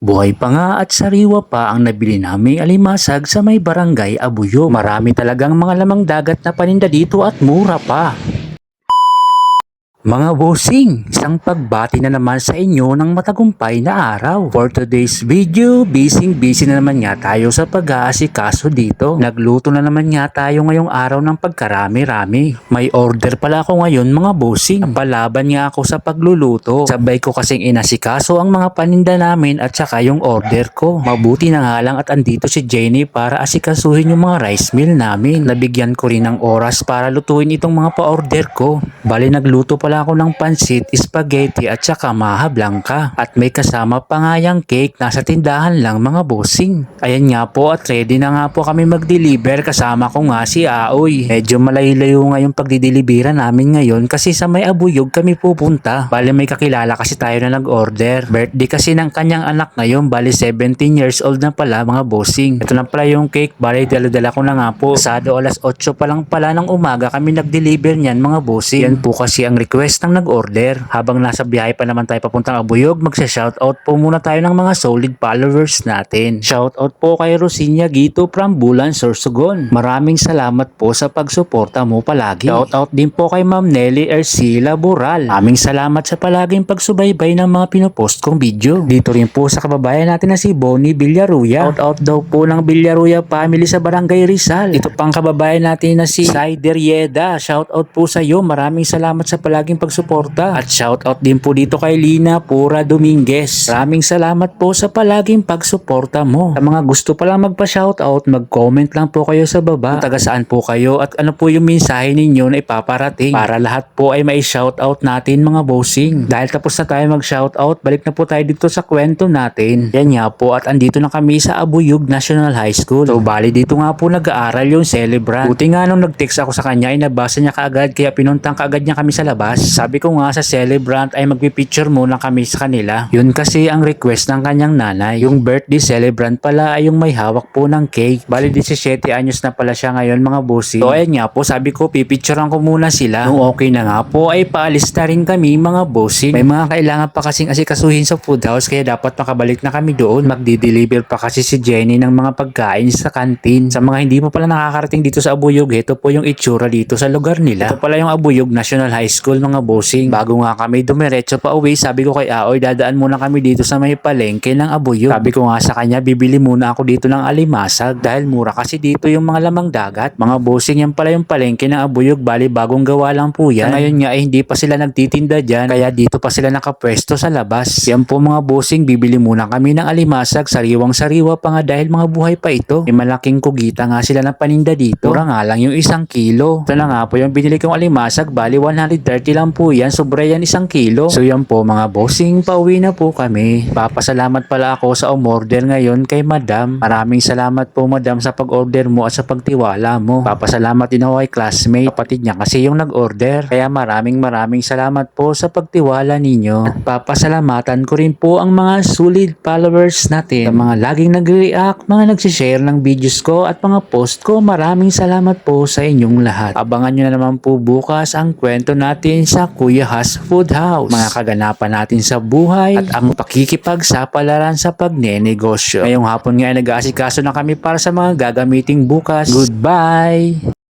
Buhay pa nga at sariwa pa ang nabili naming alimasag sa may barangay Abuyog. Marami talagang mga lamang dagat na paninda dito at mura pa. Mga bossing, isang pagbati na naman sa inyo ng matagumpay na araw. For today's video, busy na naman nga tayo sa pag-aasikaso dito. Nagluto na naman nga tayo ngayong araw ng pagkarami-rami. May order pala ako ngayon mga bossing. Palaban nga ako sa pagluluto. Sabay ko kasing inasikaso ang mga paninda namin at saka yung order ko. Mabuti na nga lang at andito si Jenny para asikasuhin yung mga rice meal namin. Nabigyan ko rin ng oras para lutuin itong mga pa-order ko. Bali nagluto pala ako ng pansit, spaghetti at saka maha blanca. At may kasama pa nga yung cake, nasa tindahan lang mga bossing. Ayan nga po at ready na nga po kami mag-deliver, kasama ko nga si Aoy. Medyo malayo-layo nga yung pagdidelibera namin ngayon kasi sa may Abuyog kami pupunta. Bali may kakilala kasi tayo na nag-order. Birthday kasi ng kanyang anak ngayon, bali 17 years old na pala mga bossing. Ito na pala yung cake, bali dala-dala ko na nga po. Pasado alas 8 pa lang pala ng umaga kami nag-deliver niyan mga bossing. Yan po kasi ang request ng nag-order. Habang nasa biyahe pa naman tayo papuntang Abuyog, magsa-shoutout po muna tayo ng mga solid followers natin. Shoutout po kay Rosinia Gito from Bulan, Sorsogon. Maraming salamat po sa pagsuporta mo palagi. Shoutout din po kay Ma'am Nelly Ercila Boral. Maraming salamat sa palaging pagsubaybay ng mga pinopost kong video. Dito rin po sa kababayan natin na si Bonnie Villaruya. Shoutout daw po ng Villaruya family sa Barangay Rizal. Ito pang kababayan natin na si Sider Yeda. Shoutout po sa iyo. Maraming salamat sa palaging pagsuporta. At shoutout din po dito kay Lina Pura Dominguez. Maraming salamat po sa palaging pagsuporta mo. Sa mga gusto pa lang magpa-shoutout, mag-comment lang po kayo sa baba kung taga saan po kayo at ano po yung mensahe ninyo na ipaparating para lahat po ay may shoutout natin mga bossing. Dahil tapos na tayo mag-shoutout, balik na po tayo dito sa kwento natin. Yan nga po at andito na kami sa Abuyog National High School. So bali dito nga po nag-aaral yung celebrant. Buti nga nung nag-text ako sa kanya ay nabasa niya kaagad kaya pinuntang kaagad niya kami sa labas. Sabi ko nga sa celebrant ay magpipicture muna kami sa kanila. Yun kasi ang request ng kanyang nanay. Yung birthday celebrant pala ay yung may hawak po ng cake. Bali 17 anyos na pala siya ngayon mga bossing. So ayan nga po sabi ko pipicturean ko muna sila. Nung okay na nga po ay paalis na rin kami mga bossing. May mga kailangan pa kasing asikasuhin sa food house kaya dapat makabalik na kami doon. Magdi-deliver pa kasi si Jenny ng mga pagkain sa kantin. Sa mga hindi pa pala nakakarating dito sa Abuyog, ito po yung itsura dito sa lugar nila. Ito pala yung Abuyog National High School mga bossing. Bago nga kami dumiretso pa uwi, sabi ko kay Aoy dadaan muna kami dito sa may palengke ng Abuyog. Sabi ko nga sa kanya bibili muna ako dito ng alimasag dahil mura kasi dito yung mga lamang dagat. Mga bossing yan pala yung palengke ng Abuyog, bali bagong gawa lang po yan. Ngayon nga ay hindi pa sila nagtitinda dyan kaya dito pa sila nakapwesto sa labas. Yan po mga bossing, bibili muna kami ng alimasag, sariwang sariwa pa nga dahil mga buhay pa ito. May malaking kugita nga sila ng paninda dito. Mura nga lang yung 1 kilo. Ito na nga po yung binili kong alimasag, bali 130 lang po yan, sobra yan 1 kilo. So yan po mga bossing, pauwi na po kami. Papasalamat pala ako sa umorder ngayon kay madam. Maraming salamat po madam sa pag-order mo at sa pagtiwala mo. Papasalamat din ako kay classmate, kapatid niya kasi yung nag-order. Kaya maraming salamat po sa pagtiwala ninyo. At papasalamatan ko rin po ang mga solid followers natin, sa mga laging nagre-react, mga nagsishare ng videos ko at mga post ko. Maraming salamat po sa inyong lahat. Abangan nyo na naman po bukas ang kwento natin sa Kuya Has Food House. Mga kaganapan natin sa buhay at ang pakikipagsapalaran sa pagnenegosyo. Ngayong hapon nga ay nag-aasikaso na kami para sa mga gagamiting bukas. Goodbye!